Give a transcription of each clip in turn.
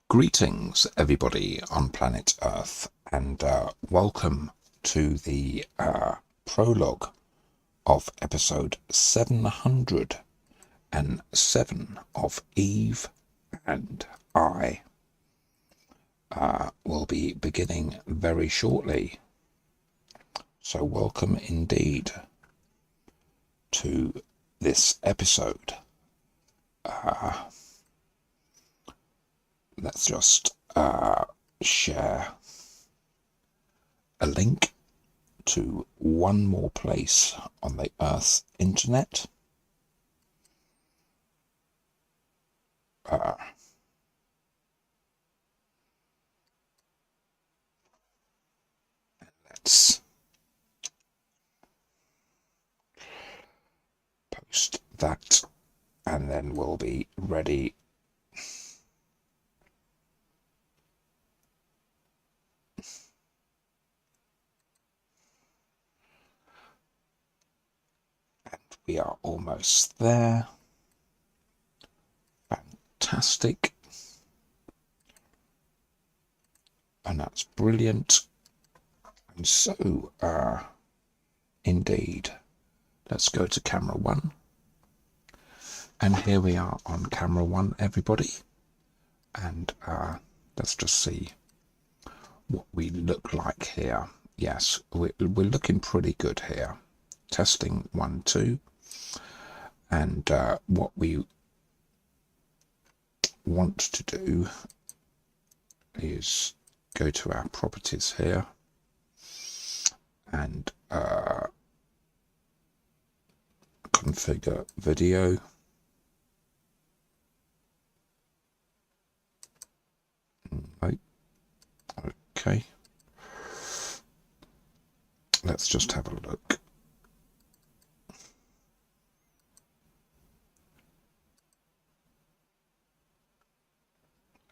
Greetings, everybody on planet Earth, and welcome to the prologue of episode 707 of Eve and I. Will be beginning very shortly. So welcome indeed to this episode. Let's just share a link to one more place on the Earth's internet. Let's post that, and then we'll be ready. And we are almost there. Fantastic. And that's brilliant. And so, indeed, let's go to camera one. And here we are on camera one, everybody. And let's just see what we look like here. Yes, we're looking pretty good here. Testing 1, 2. And what we want to do is go to our properties here and configure video. Right. Okay. Let's just have a look.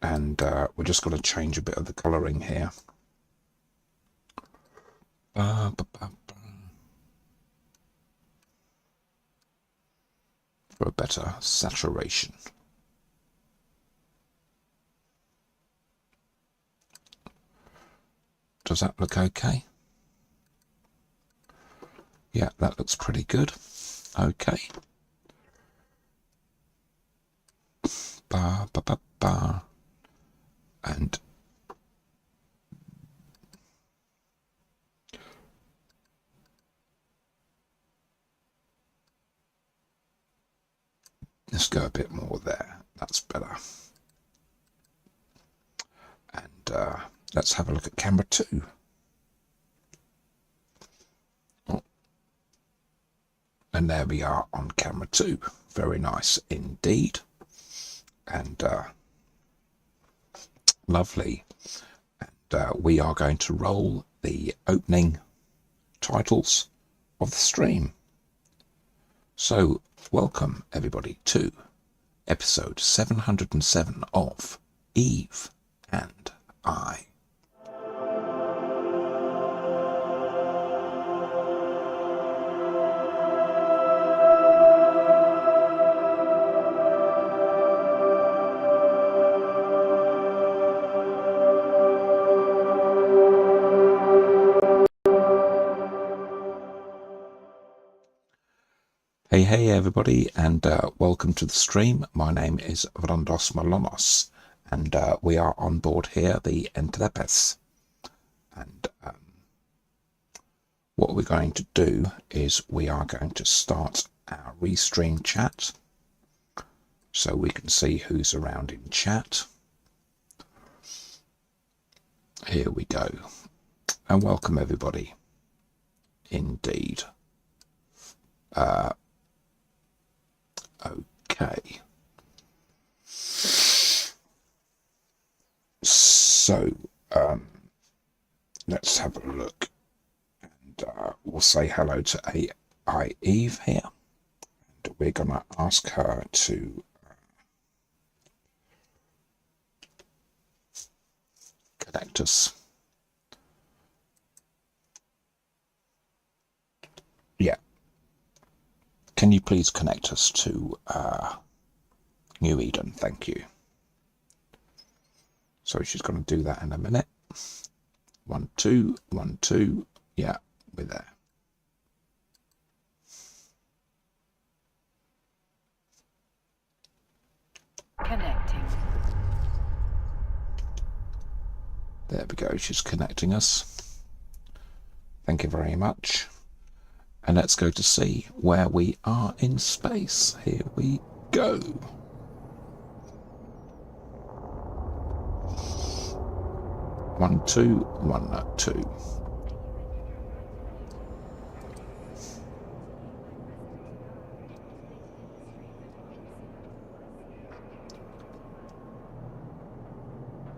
And we're just going to change a bit of the colouring here. For a better saturation. Does that look okay? Yeah, that looks pretty good. Okay. And let's go a bit more there. That's better. And let's have a look at camera 2. Oh. And there we are on camera 2. Very nice indeed. And lovely. And we are going to roll the opening titles of the stream. So welcome everybody to episode 707 of Eve and I. Hey everybody, and welcome to the stream. My name is Vrondos Molonos, and we are on board here, the Entlepes. And what we're going to do is we are going to start our restream chat so we can see who's around in chat. Here we go. And welcome everybody. Indeed. Okay. So, let's have a look. And we'll say hello to AI Eve here. And we're going to ask her to connect us. Yeah. Can you please connect us to New Eden? Thank you. So she's going to do that in a minute. 1, 2, 1, 2. Yeah, we're there. Connecting. There we go. She's connecting us. Thank you very much. And let's go to see where we are in space. Here we go. One, 2, 1, 2.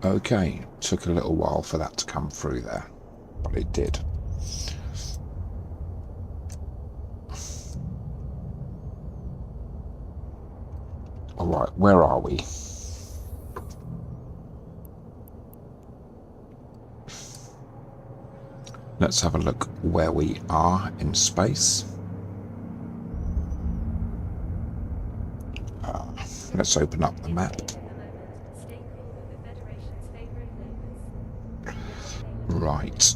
Okay, took a little while for that to come through there, but it did. All right, where are we? Let's have a look where we are in space. Let's open up the map. Right.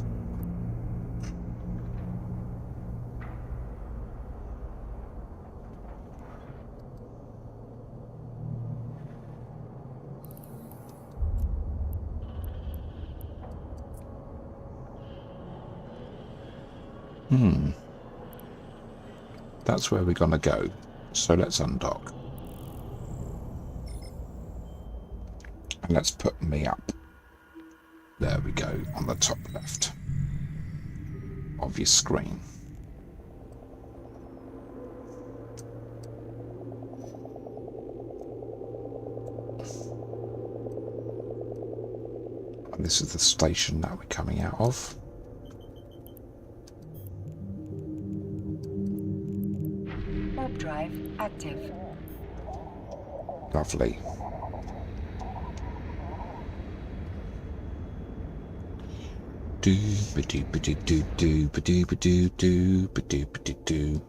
That's where we're going to go. So let's undock. And let's put me up. There we go, on the top left of your screen. And this is the station that we're coming out of. Warp drive active. Lovely. Do ba do ba do do do ba do ba do do ba do ba do do.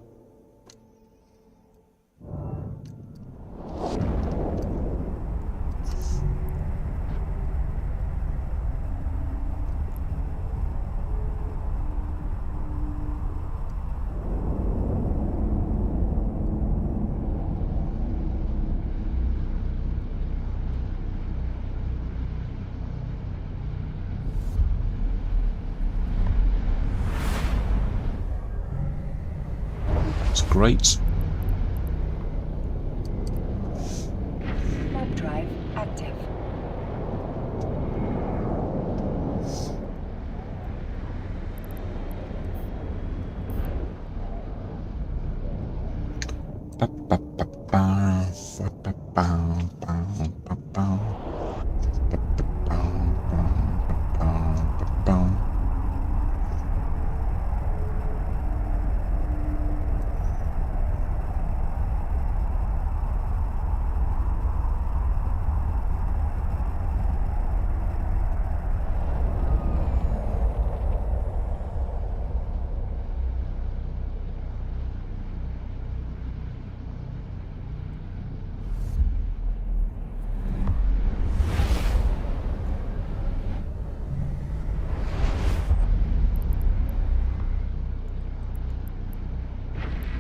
It's great. Warp drive active. Ba, ba, ba, ba, ba, ba, ba, ba, ba, ba. Ba, ba, ba, ba, ba, ba, ba.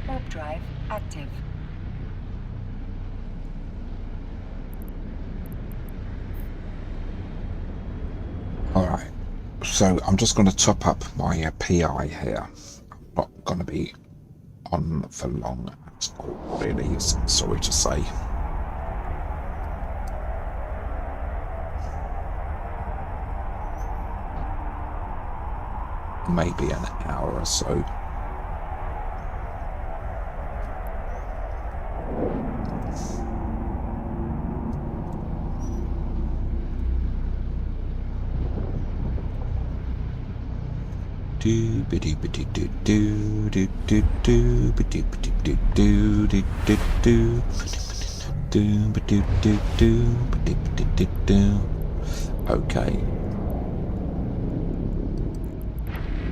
Warp drive active. Alright, so I'm just going to top up my PI here. I'm not going to be on for long at all, really, sorry to say. Maybe an hour or so. Do ba do ba do do do do do do ba do ba do do do do do do do ba do do do ba do ba do do do. Okay.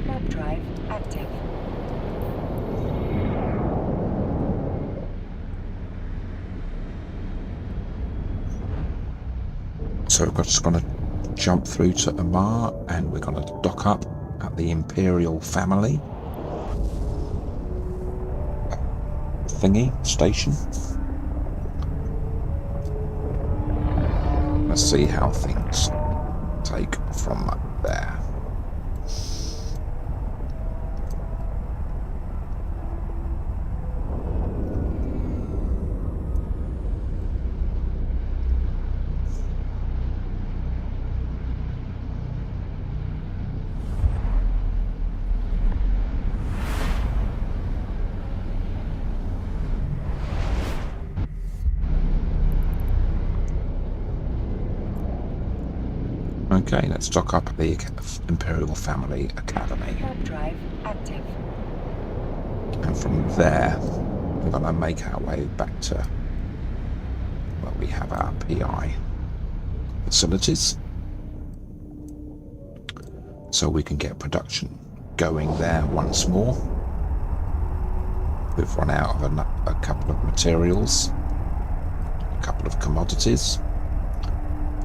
Warp drive active. So we're just going to jump through to Amar, and we're going to dock up at the Imperial Family thingy station. Let's see how things take from there. Okay, let's dock up at the Imperial Family Academy. Warp drive active. And from there, we're going to make our way back to where we have our PI facilities. So we can get production going there once more. We've run out of a couple of materials, a couple of commodities.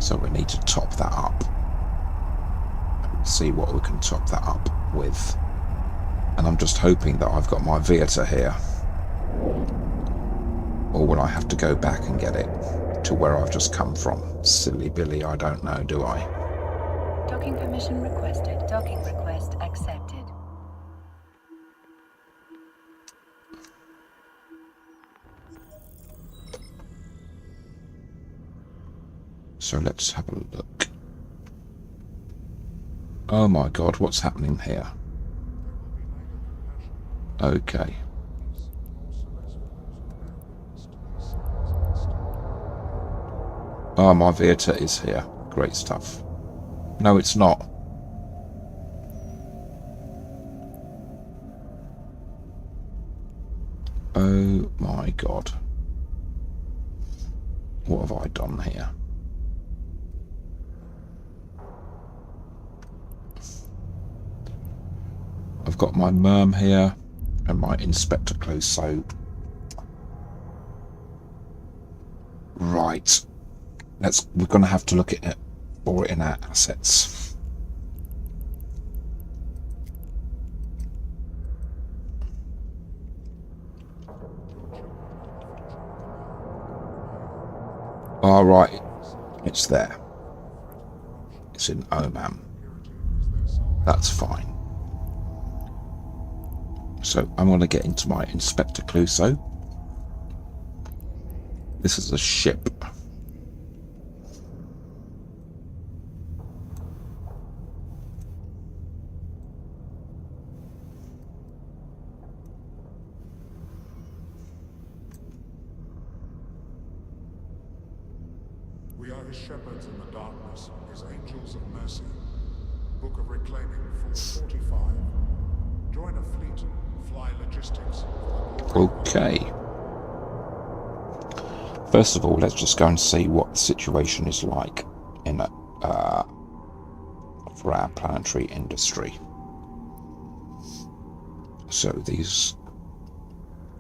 So we need to top that up. See what we can top that up with. And I'm just hoping that I've got my Vieta here. Or will I have to go back and get it to where I've just come from? Silly Billy, I don't know, do I? Docking permission requested. Docking request accepted. So let's have a look. Oh my god, what's happening here? Okay. Oh, my Vieta is here. Great stuff. No, it's not. Oh my god. What have I done here? I've got my Merm here and my Inspector Clouseau. Right. We're going to have to look at it for it in our assets. All right. It's there. It's in Oman. That's fine. So I'm going to get into my Inspector Clouseau. This is a ship. We are his shepherds in the darkness, his angels of mercy. Book of Reclaiming 445. Join a fleet. Fly logistics. Okay. First of all, let's just go and see what the situation is like in for our planetary industry. So this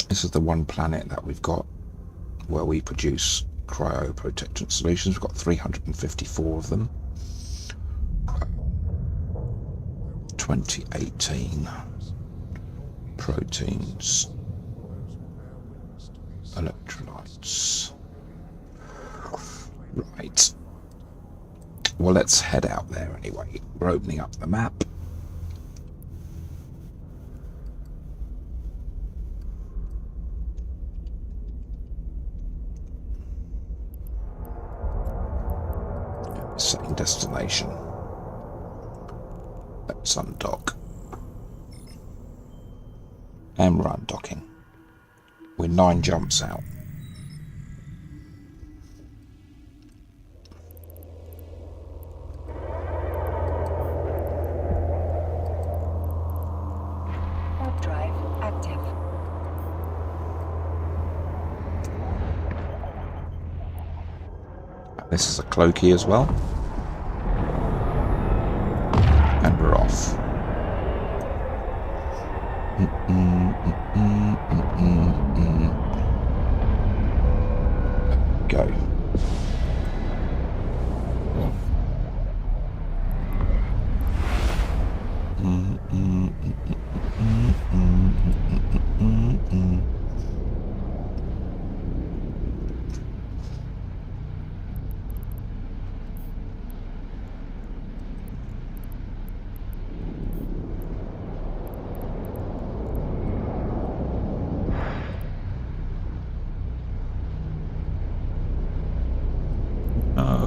is the one planet that we've got where we produce cryoprotectant solutions. We've got 354 of them. 2018 proteins, electrolytes. Right. Well, let's head out there anyway. We're opening up the map. Setting destination. Let's undock. And we're undocking. We're 9 jumps out. Warp drive active. This is a cloaky as well. And we're off. Go.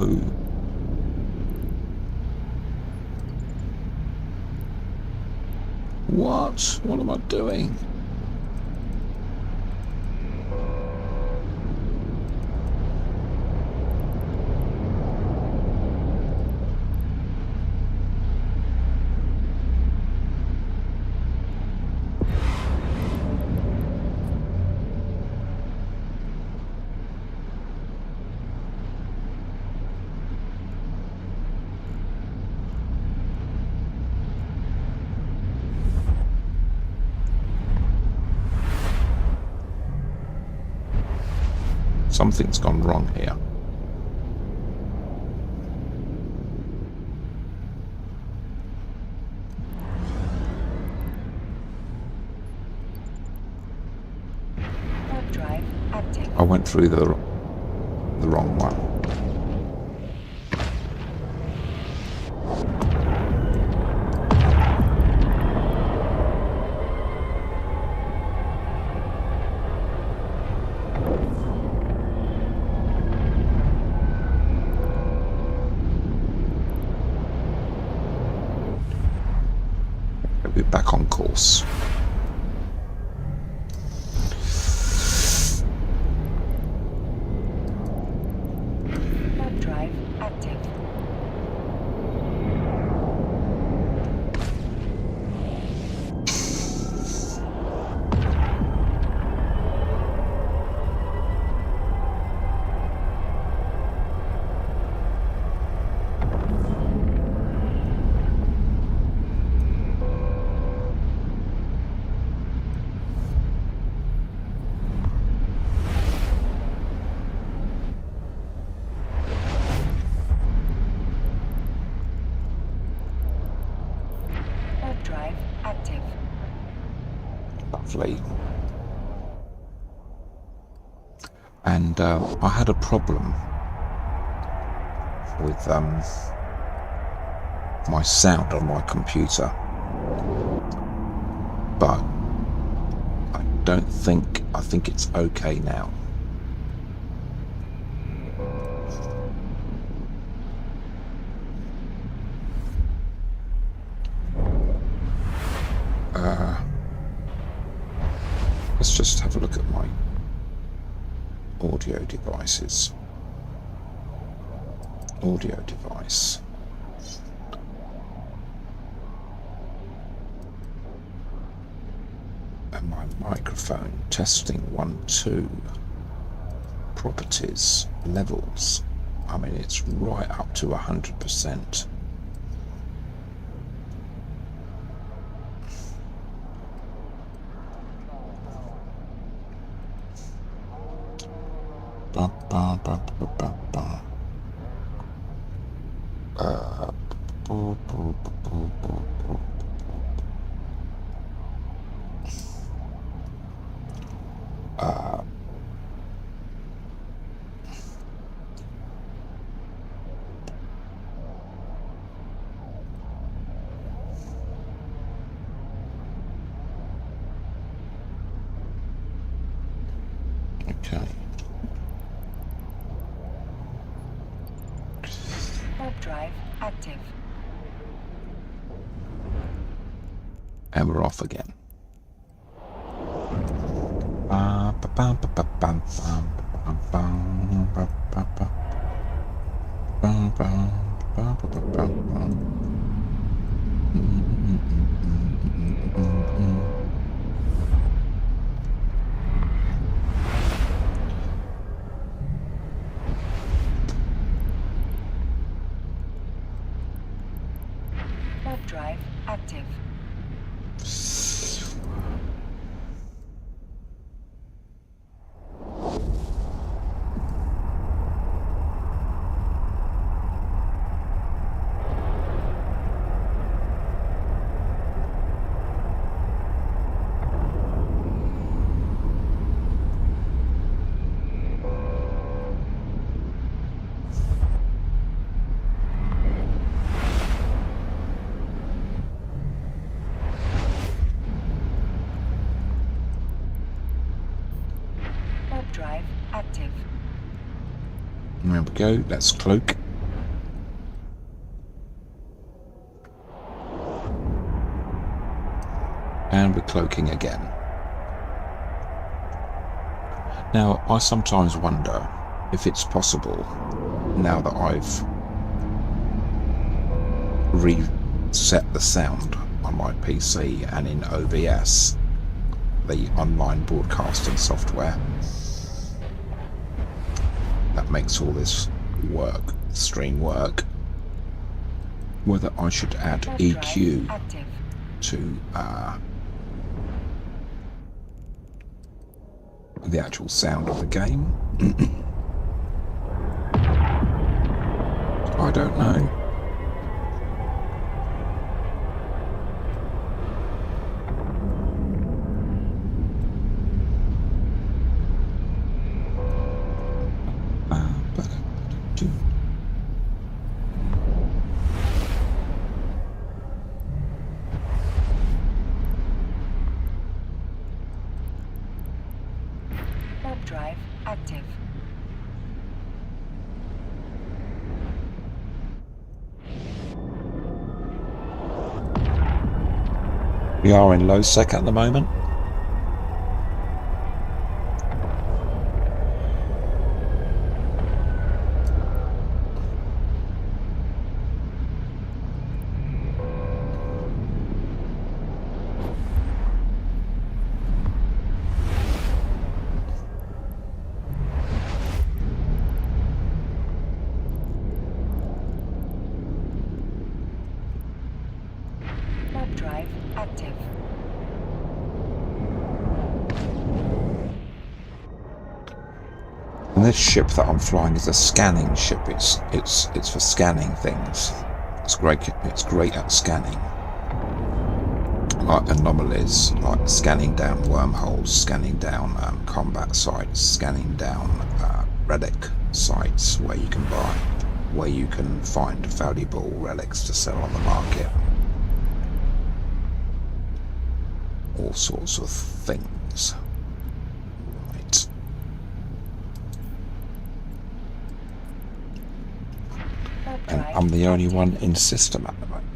no. What? What am I doing? Something's gone wrong here. Warp drive active. I went through the wrong one. We're back on course. Warp drive active. Warp drive active. Lovely. And I had a problem with my sound on my computer, but I think it's okay now. Let's just have a look at my audio devices. Audio device. And my microphone. Testing 1, 2. Properties. Levels. I mean, it's right up to 100%. Ba, ba, ba, ba, ba, ba. Bo, bo, bo, bo, bo, bo. Okay. Warp drive active. And we're off again. Ba, ba, ba, ba, ba, ba, ba, ba, ba, ba, ba. Ba, ba, ba, ba, ba, ba, ba. Warp drive active. Warp drive active. There we go. Let's cloak. and we're cloaking again. Now, I sometimes wonder if it's possible, now that I've reset the sound on my PC and in OBS, the online broadcasting software that makes all this stream work, whether I should add EQ to the actual sound of the game. I don't know. Warp drive active. We are in low sec at the moment. Warp drive active. And this ship that I'm flying is a scanning ship. It's for scanning things. It's great. It's great at scanning, like anomalies, like scanning down wormholes, scanning down combat sites, scanning down relic sites where you can find valuable relics to sell on the market. All sorts of things. Right. And I'm the only one in system at the moment.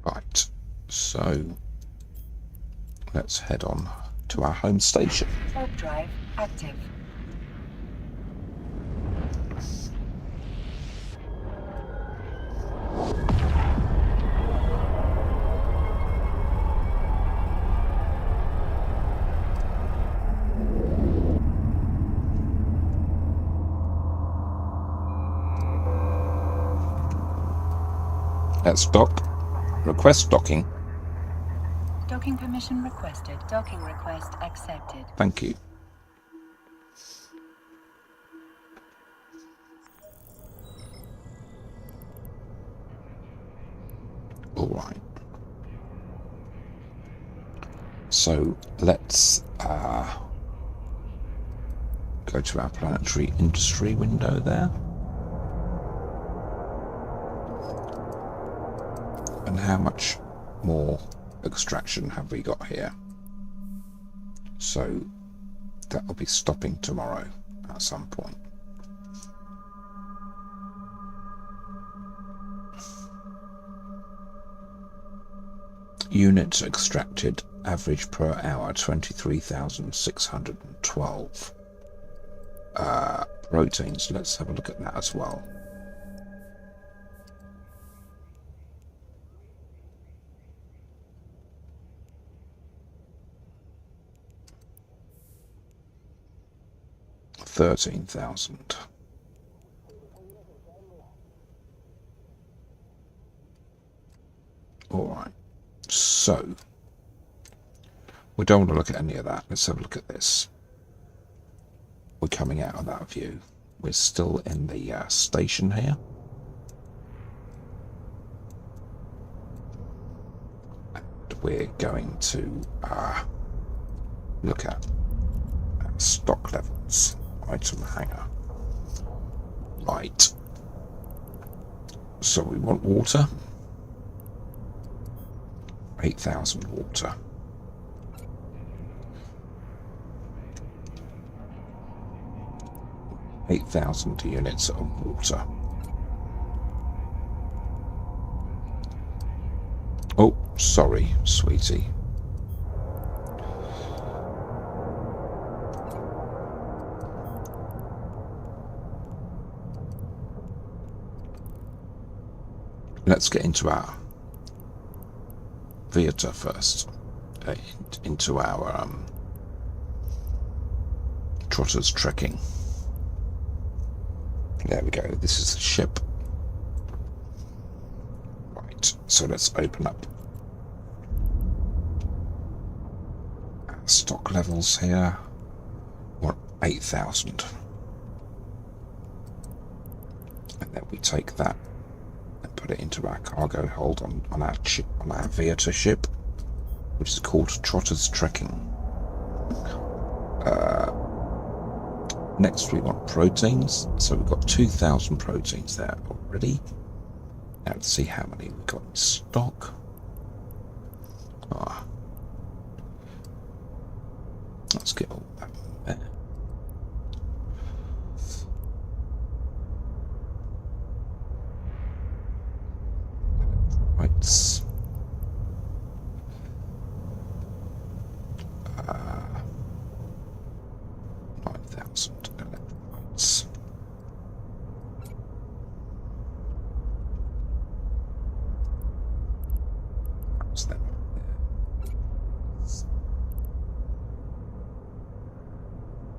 Right, so let's head on to our home station. Warp drive active. Let's dock. Request docking. Docking permission requested. Docking request accepted. Thank you. All right. So let's go to our planetary industry window there. And how much more extraction have we got here? So that will be stopping tomorrow at some point. Units extracted, average per hour 23,612. Proteins, let's have a look at that as well. $13,000. All right. So we don't want to look at any of that. Let's have a look at this. We're coming out of that view. We're still in the station here. And we're going to look at our stock levels. Item hanger. Right. So we want water. 8,000 water. $8,000 units of water. Oh, sorry, sweetie. Let's get into our theatre first. Into our Trotters trekking. There we go. This is the ship. Right. So let's open up our stock levels here. What 8,000. And then we take that and put it into our cargo hold on our ship, on our theatre ship, which is called Trotters Trekking. Next we want proteins, so we've got 2,000 proteins there already. Now let's see how many we've got in stock. Let's get all that there. Electrolytes. 9,000 electrolytes. What's that up there?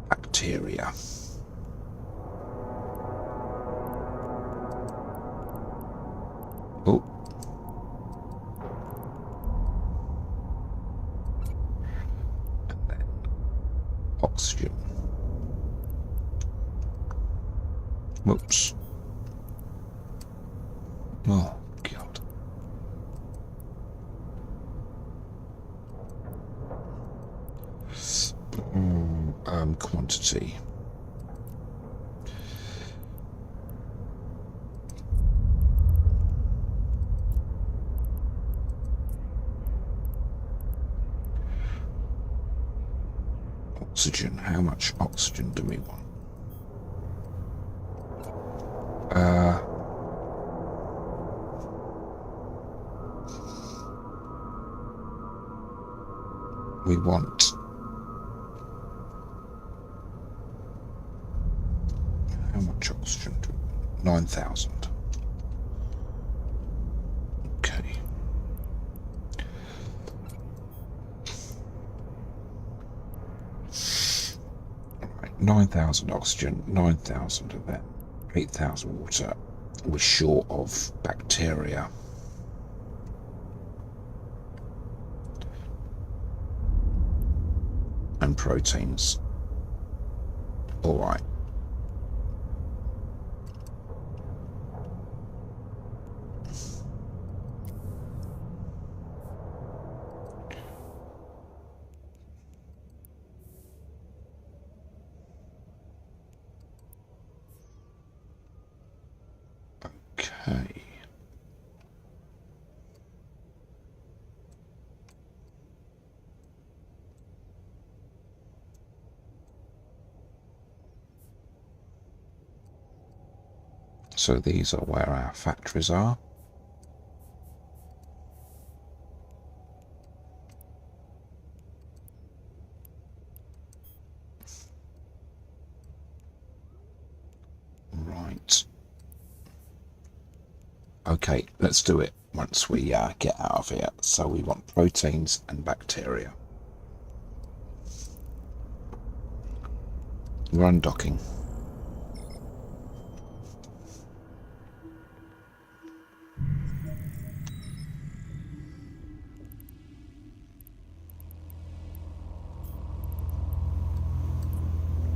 Bacteria. Oh. And then oxygen. Whoops. Oh, God. Quantity. Oxygen. How much oxygen do we want? We want how much oxygen do we want? 9,000. Okay. Alright, 9,000 oxygen, 9,000 of that, 8,000 water. We're short of bacteria. And proteins. All right. Okay. So these are where our factories are. Right. Okay, let's do it once we get out of here. So we want proteins and bacteria. We're undocking.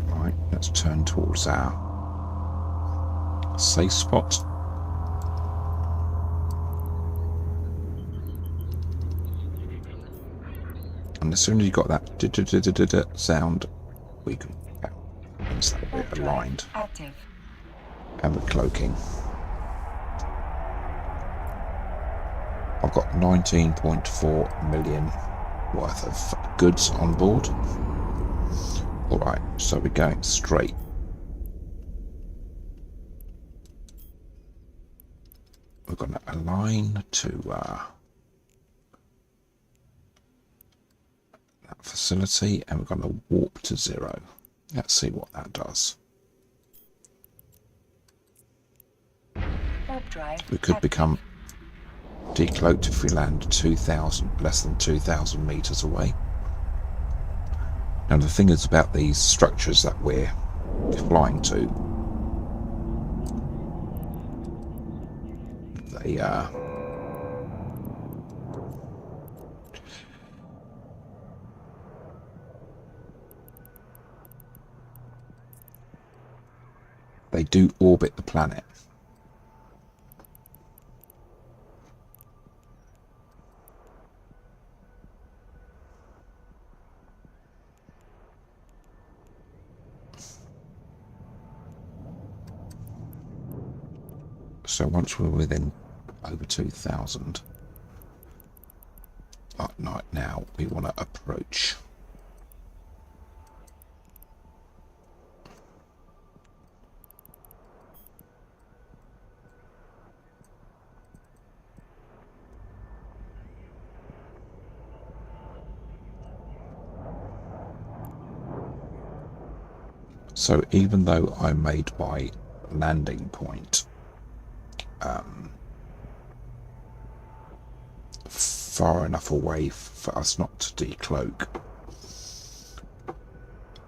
Right, let's turn towards our safe spot. And as soon as you got that sound, we can means that we're aligned Active. and we're cloaking. I've got 19.4 million worth of goods on board. Alright, so we're going straight. We're going to align to that facility, and we're going to warp to 0. Let's see what that does. Warp drive. We could active. become decloaked if we land less than 2,000 meters away. Now the thing is about these structures that we're flying to, they do orbit the planet. So once we're within over 2,000 at night now, we want to approach. So even though I made my landing point far enough away for us not to decloak,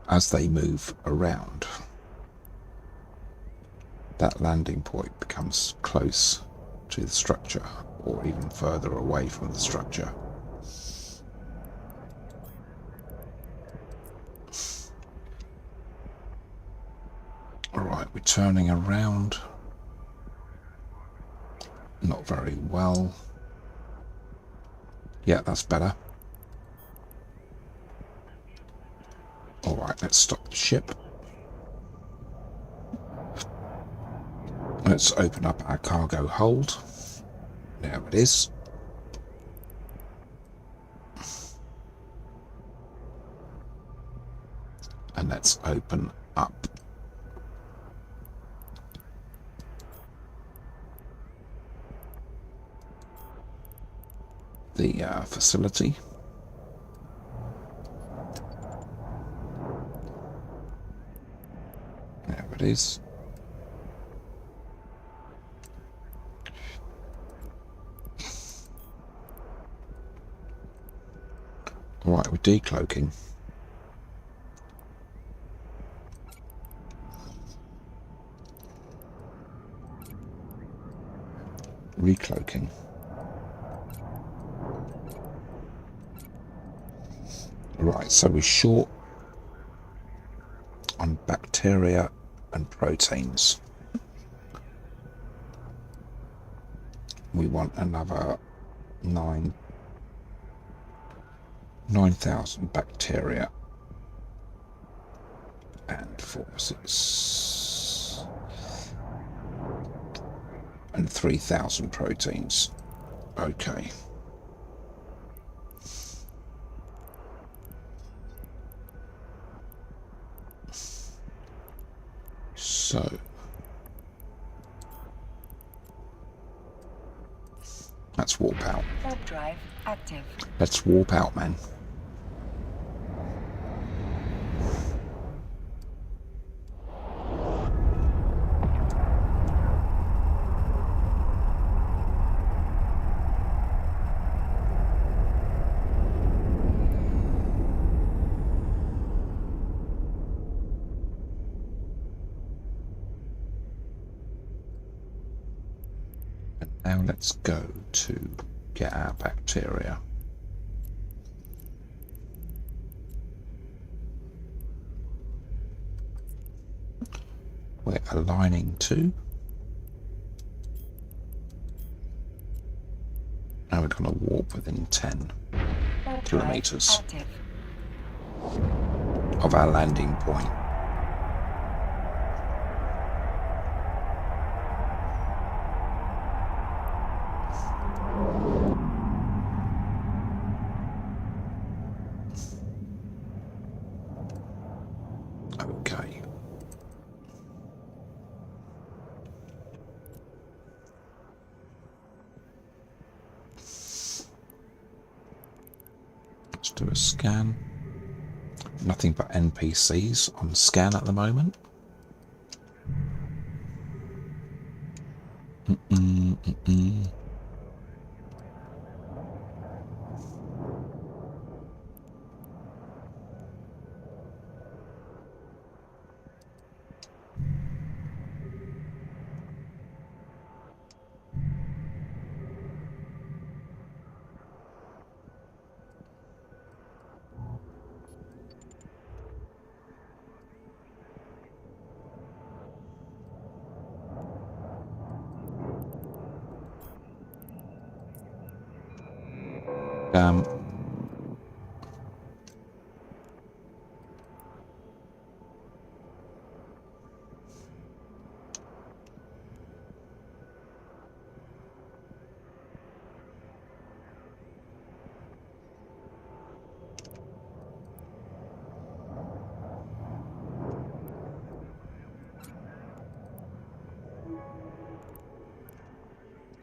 as they move around, that landing point becomes close to the structure or even further away from the structure. Alright, we're turning around. Not very well. Yeah, that's better. Alright, let's stop the ship. Let's open up our cargo hold. There it is. And let's open up the facility. There it is. Alright, we're decloaking. Recloaking. Right, so we're short on bacteria and proteins. We want another 9,000 bacteria and 3,000 proteins. Okay. So let's warp out. Warp drive active. Let's warp out, man. Now let's go to get our bacteria. We're aligning to. Now we're going to warp within 10 kilometers. Active. of our landing point. Okay. Let's do a scan. Nothing but NPCs on scan at the moment.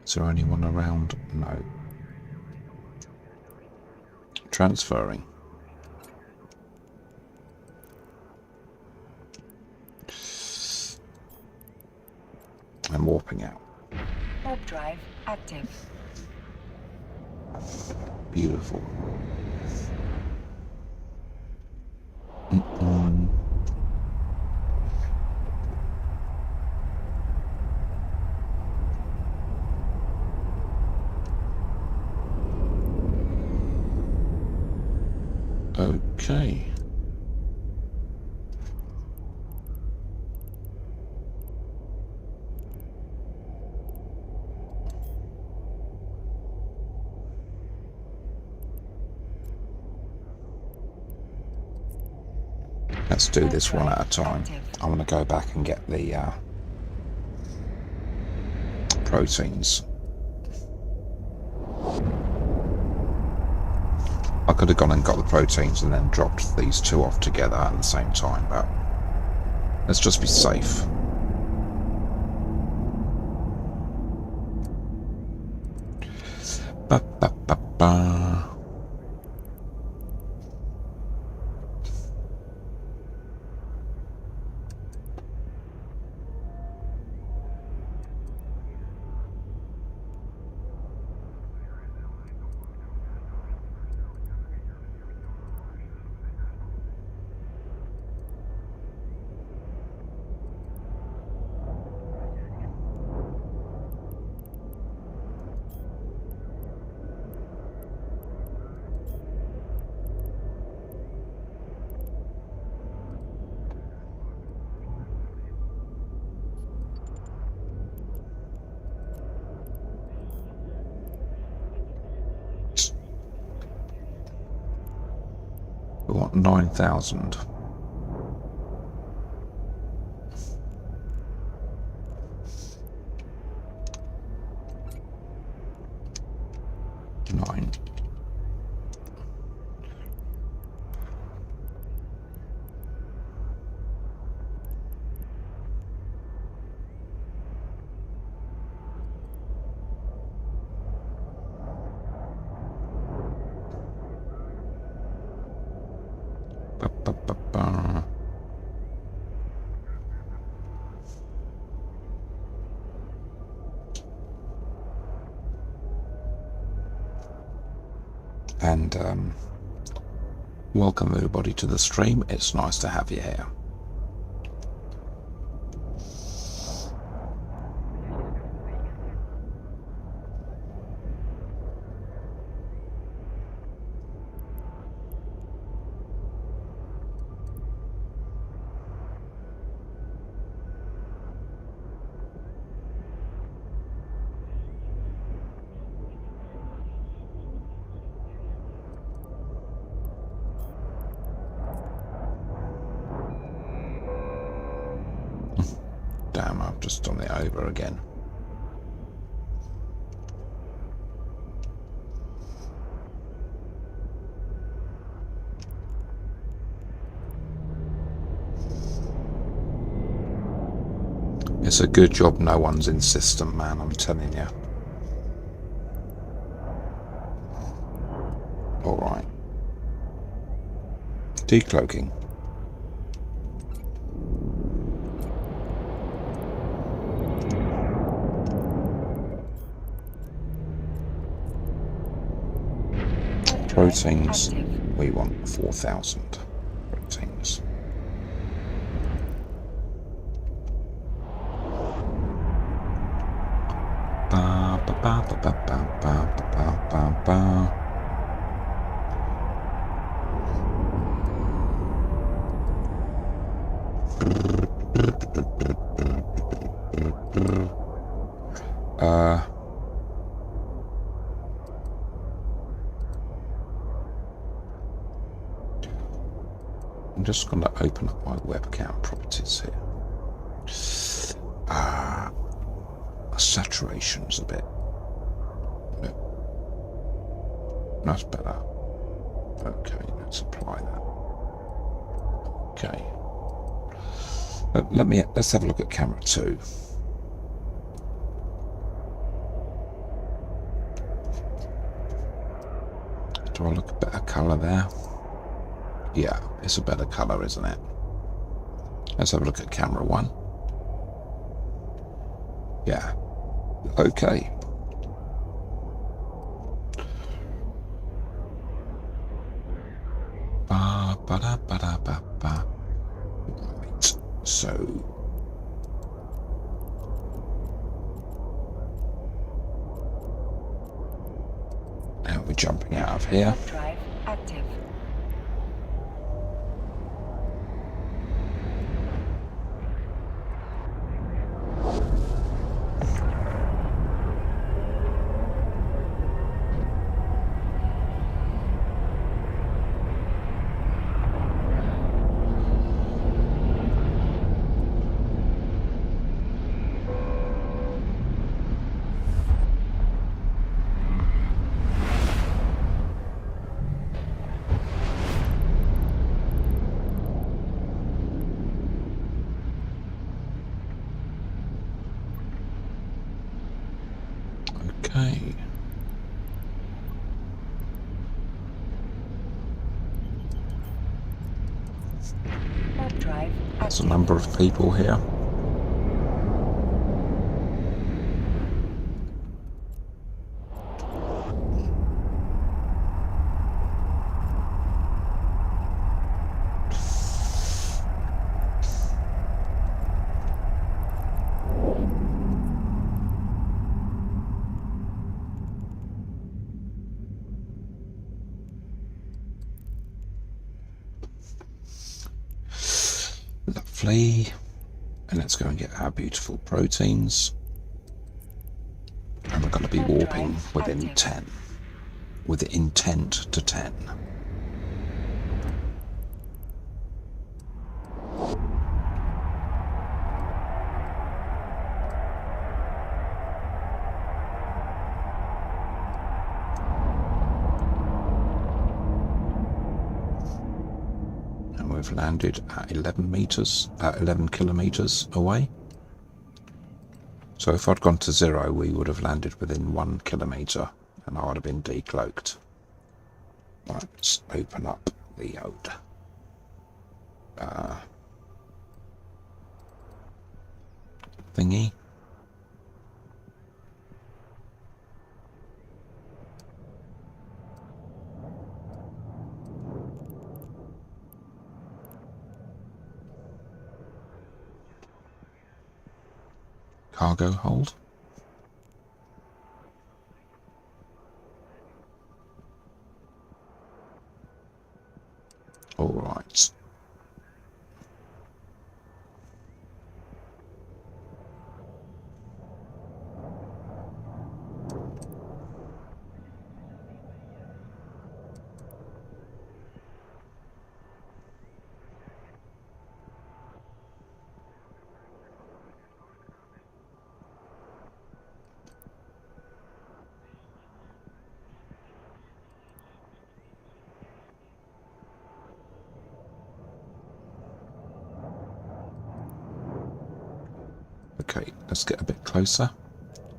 Is there anyone around? No. Transferring. I'm warping out. Warp drive active. Beautiful. Okay. Let's do this one at a time. I want to go back and get the proteins. I could have gone and got the proteins and then dropped these two off together at the same time, but let's just be safe. Ba, ba, ba, ba. We want 9,000. Nine. Ba, ba, ba, ba. And welcome everybody to the stream. It's nice to have you here. damn, I've just done it over again. It's a good job no one's in system, man, I'm telling you. Alright. Decloaking. Proteins. We want 4,000 proteins. Ba, ba, ba, ba, ba, ba, ba, ba, ba, ba. I'm just going to open up my webcam properties here. Saturation's a bit. That's better. Okay, let's apply that. Okay. Let's have a look at camera 2. Do I look a better colour there? Yeah, it's a better colour, isn't it? Let's have a look at camera 1. Yeah. Okay. Ba-da-ba-da-ba-ba. Right. So now we're jumping out of here. Warp drive active. Okay. Warp drive There's a active. number of people here. Lovely. And let's go and get our beautiful proteins. And we're going to be warping within 10. With the intent to 10. And we've landed at 11 kilometers away. So if I'd gone to 0, we would have landed within 1 kilometer and I would have been decloaked. Right, let's open up the old thingy. Cargo hold. All right. Okay, let's get a bit closer,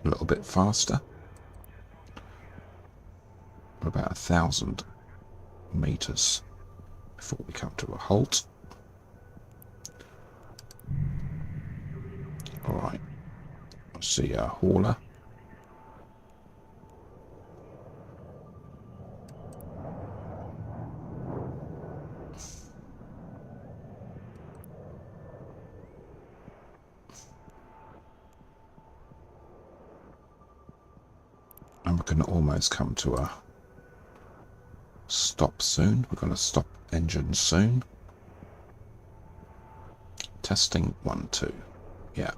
a little bit faster. We're about 1,000 meters before we come to a halt. All right, I see a hauler. And we're going to almost come to a stop soon. We're going to stop engine soon. Testing 1, 2. Yeah.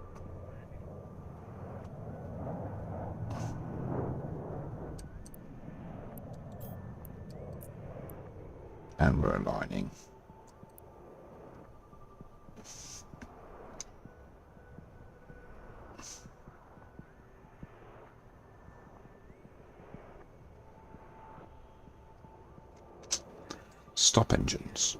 And we're aligning. Stop engines.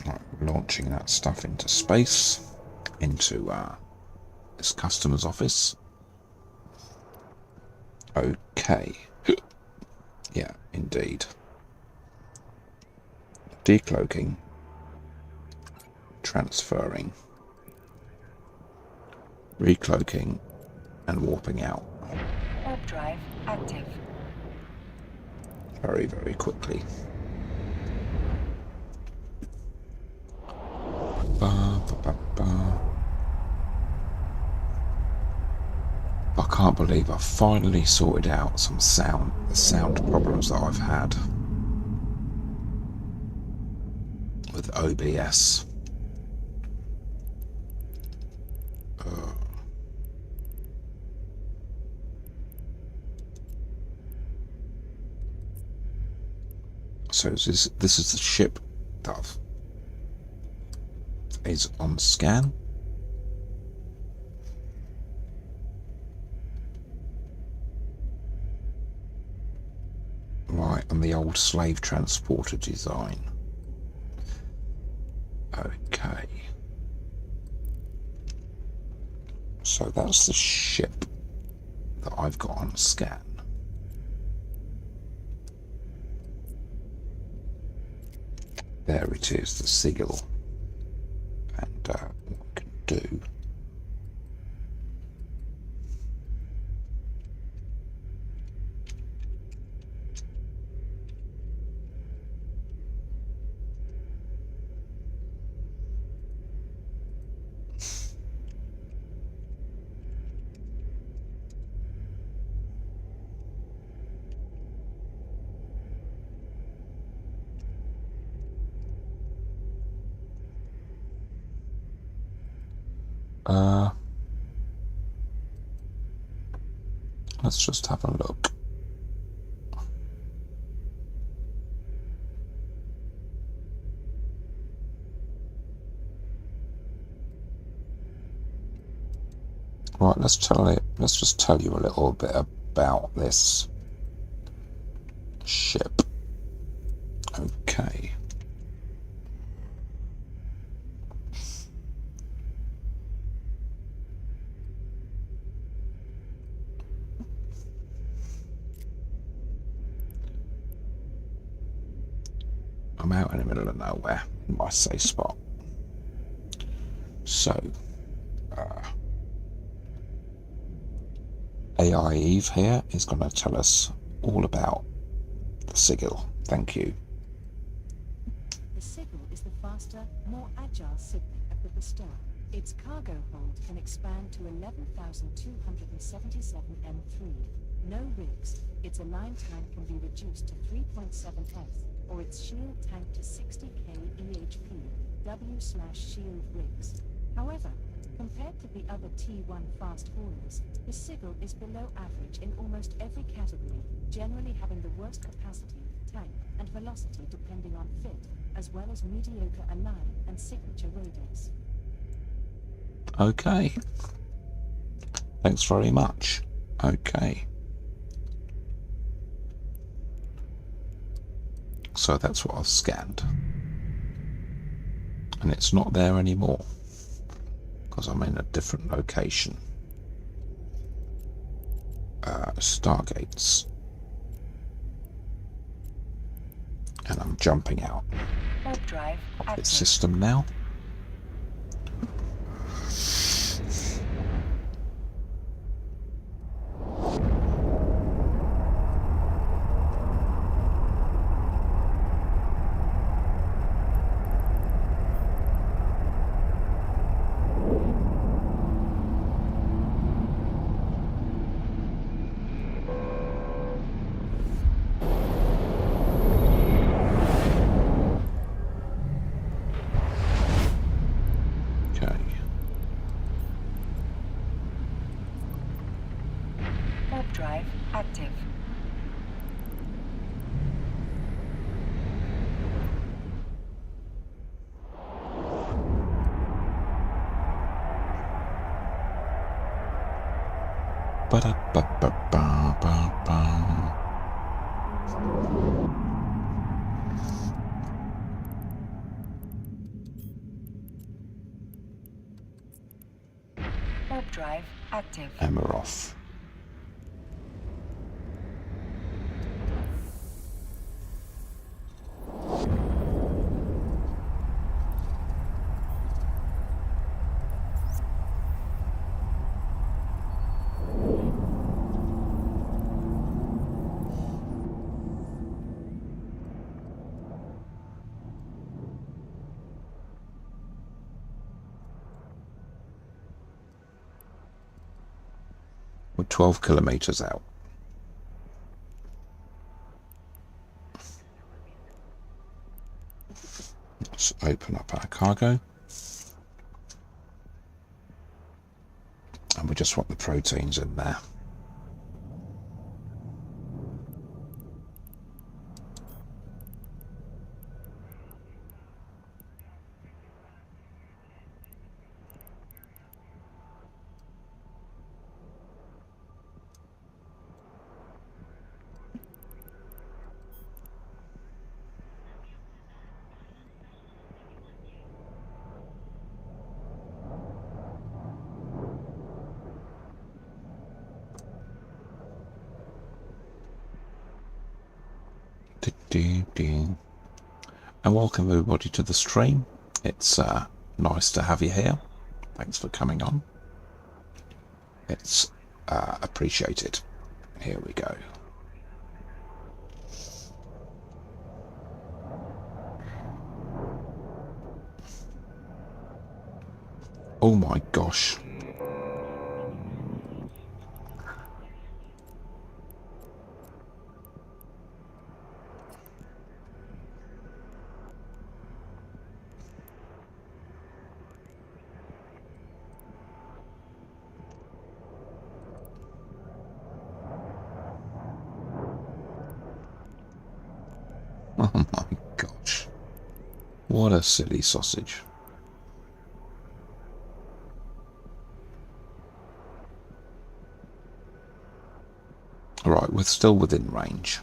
Right, launching that stuff into space, into this customer's office. Okay. Yeah, indeed. Decloaking. Transferring. Recloaking and warping out. Warp drive active. Very, very quickly. Ba, ba, ba, ba. I can't believe I finally sorted out the sound problems that I've had with OBS. So this is the ship that is on scan. Right, on the old slave transporter design. Okay. So that's the ship that I've got on scan. There it is, the Sigil. And what we can do... let's just have a look. Right, let's just tell you a little bit about this ship. Okay. I'm out in the middle of nowhere in my safe spot. So, AI Eve here is going to tell us all about the Sigil. Thank you. The Sigil is the faster, more agile Signet of the Bestower. Its cargo hold can expand to 11,277 M3. No rigs. Its align time can be reduced to 3.7S, or its shield tank to 60k EHP, W/shield rigs. However, compared to the other T1 fast haulers, the Sigil is below average in almost every category, generally having the worst capacity, tank, and velocity depending on fit, as well as mediocre align and signature radius. Okay. Thanks very much. Okay. So that's what I've scanned. And it's not there anymore because I'm in a different location. Stargates. And I'm jumping out Warp drive of active. its system now. Okay. Warp drive active. Ba-da-ba-ba-ba-ba-ba. Warp drive active. And we're off. We're 12 kilometers out. Let's open up our cargo. And we just want the proteins in there. And welcome everybody to the stream. It's nice to have you here. Thanks for coming on. It's appreciated. Here we go. Oh my gosh. Oh my gosh. What a silly sausage. Alright, we're still within range.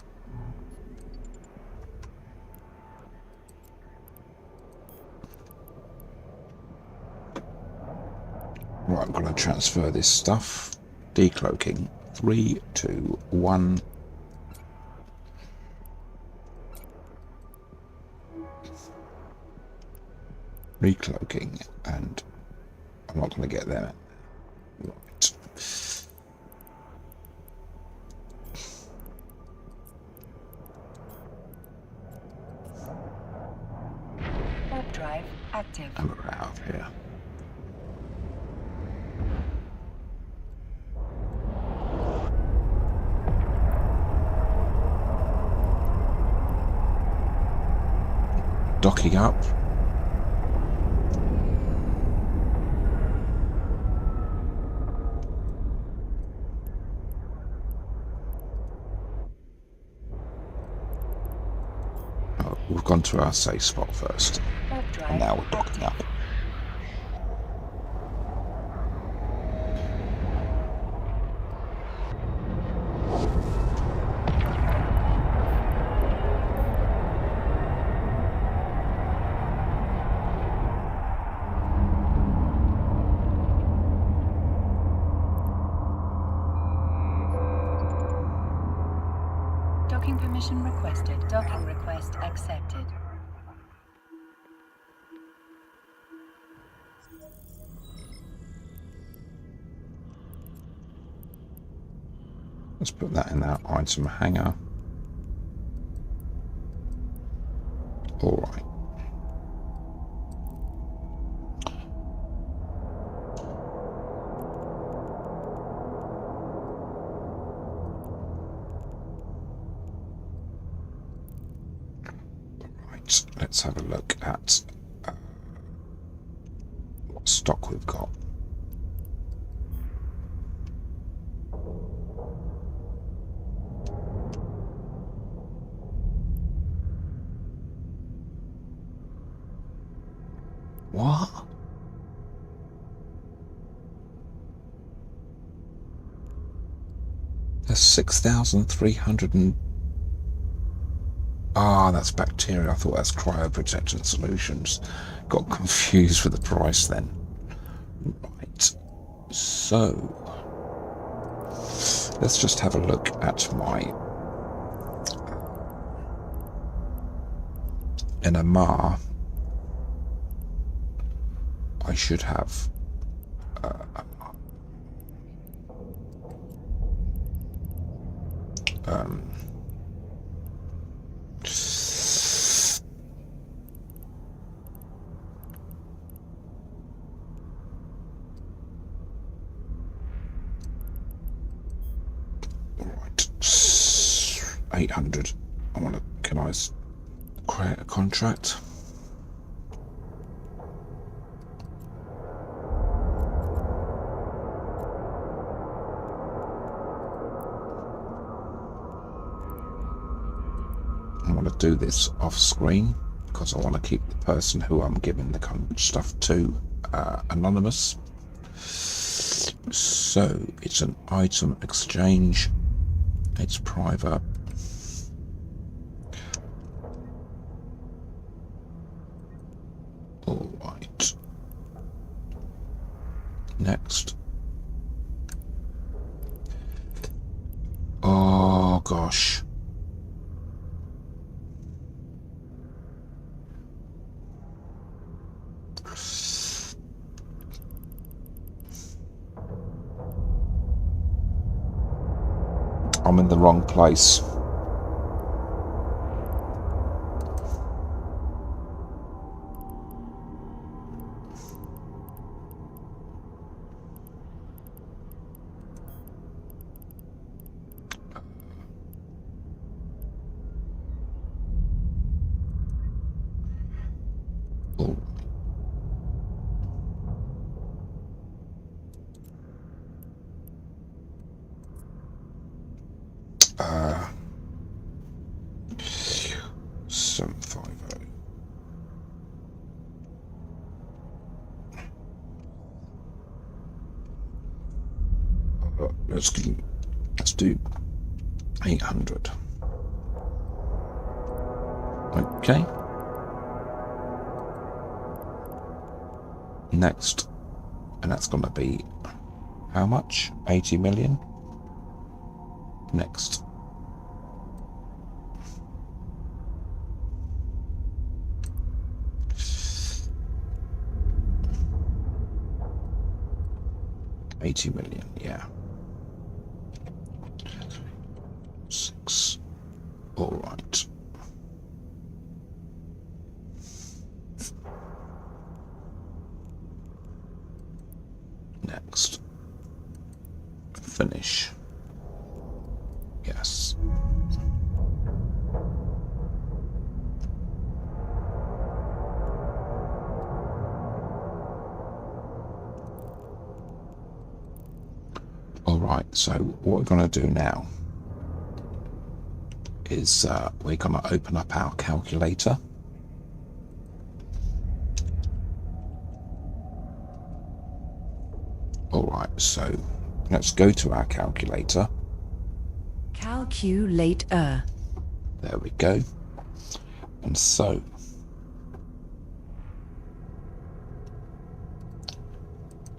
Right, I'm going to transfer this stuff. Decloaking. 3, 2, 1. Recloaking, and I'm not going to get there. Right. Warp drive active. And we're out of here. Docking up. Oh, we've gone to our safe spot first, Warp drive and now we're docking active. up. permission requested. Docking request accepted. Let's put that in our item hanger. All right. Right, let's have a look at what stock we've got. What? There's 6,300 and... Ah, that's bacteria. I thought that's cryoprotection solutions. Got confused with the price then. Right. So, let's just have a look at my NMR. I should have right, 800. I want to. Can I create a contract? I want to do this off screen because I want to keep the person who I'm giving the stuff to anonymous. So it's an item exchange. It's private. All right. Next. Oh gosh. I'm in the wrong place. Oh. Uh, 750. Let's do 800. Okay. Next, and that's going to be how much? 80 million. Next. $80 million, yeah. 6. All right. Next. Finish. Yes. All right, so what we're going to do now is we're going to open up our calculator. All right, so let's go to our calculator. Calculator. There we go. And so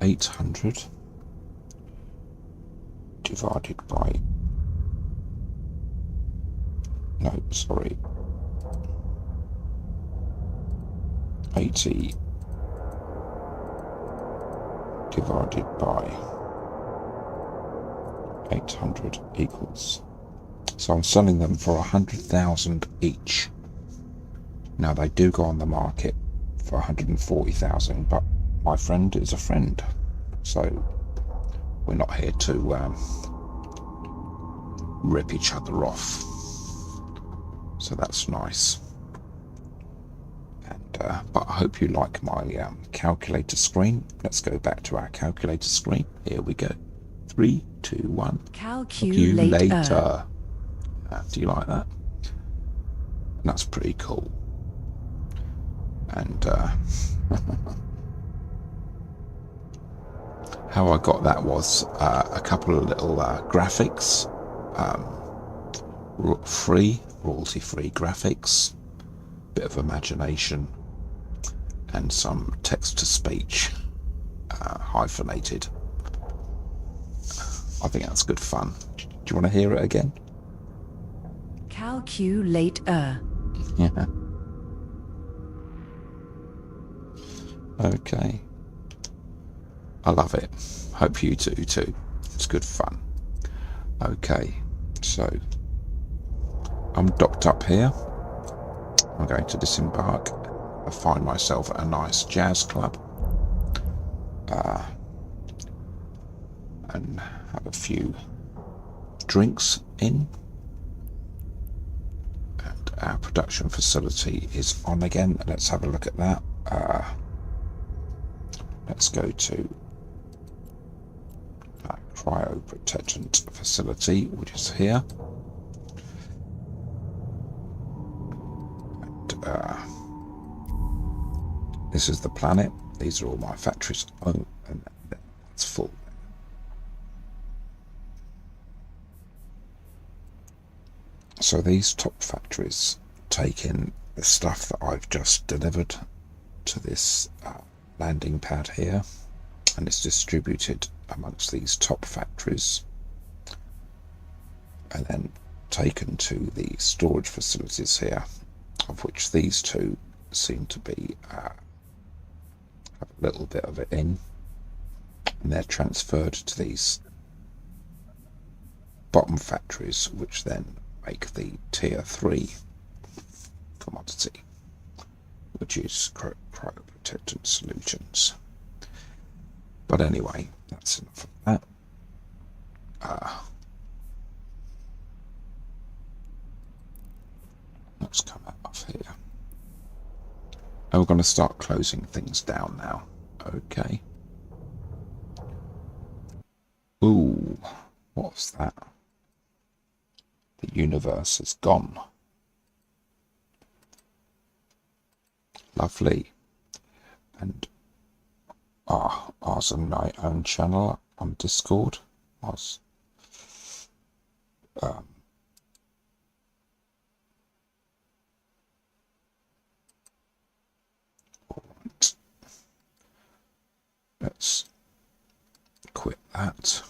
$800 divided by No, sorry. 80 divided by 800 equals. So I'm selling them for 100,000 each. Now they do go on the market for 140,000, but my friend is a friend, so we're not here to rip each other off. So that's nice. And but I hope you like my calculator screen. Let's go back to our calculator screen. Here we go. 3, 2, 1. Calculator. Do you like that? That's pretty cool. And how I got that was a couple of little graphics, royalty-free graphics, bit of imagination, and some text-to-speech, hyphenated. I think that's good fun. Do you want to hear it again? Calculator. Yeah. Okay. I love it. Hope you do too. It's good fun. Okay, so I'm docked up here. I'm going to disembark. I find myself at a nice jazz club and have a few drinks in. And our production facility is on again. Let's have a look at that. Let's go to our cryoprotectant facility, which is here. And this is the planet. These are all my factories. Oh, and that's full. So these top factories take in the stuff that I've just delivered to this landing pad here, and it's distributed amongst these top factories and then taken to the storage facilities here, of which these two seem to be have a little bit of it in, and they're transferred to these bottom factories, which then make the tier 3 commodity, which is cryoprotectant solutions. But anyway, that's enough of that. Let's come out of here. And we're going to start closing things down now. Okay. Ooh, what's that? The universe is gone. Lovely. And ours and my own channel on Discord was alright. Let's quit that.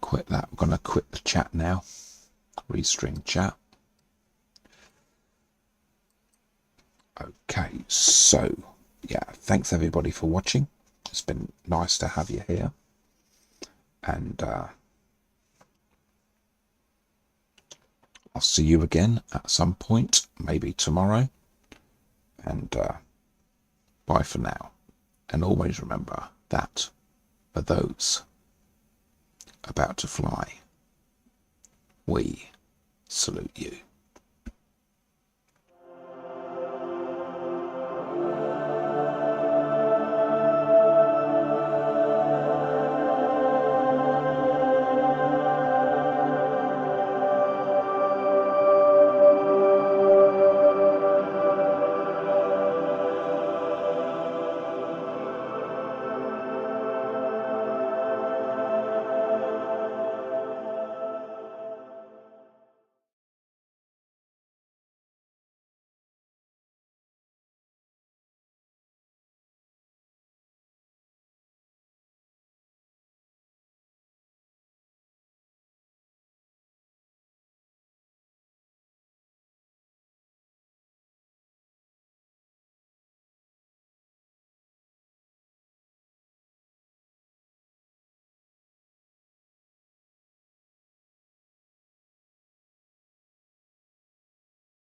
Quit that. We're gonna quit the chat now. Restring chat. Okay, so yeah, thanks everybody for watching. It's been nice to have you here, and I'll see you again at some point, maybe tomorrow, and bye for now. And always remember that for those about to fly, we salute you.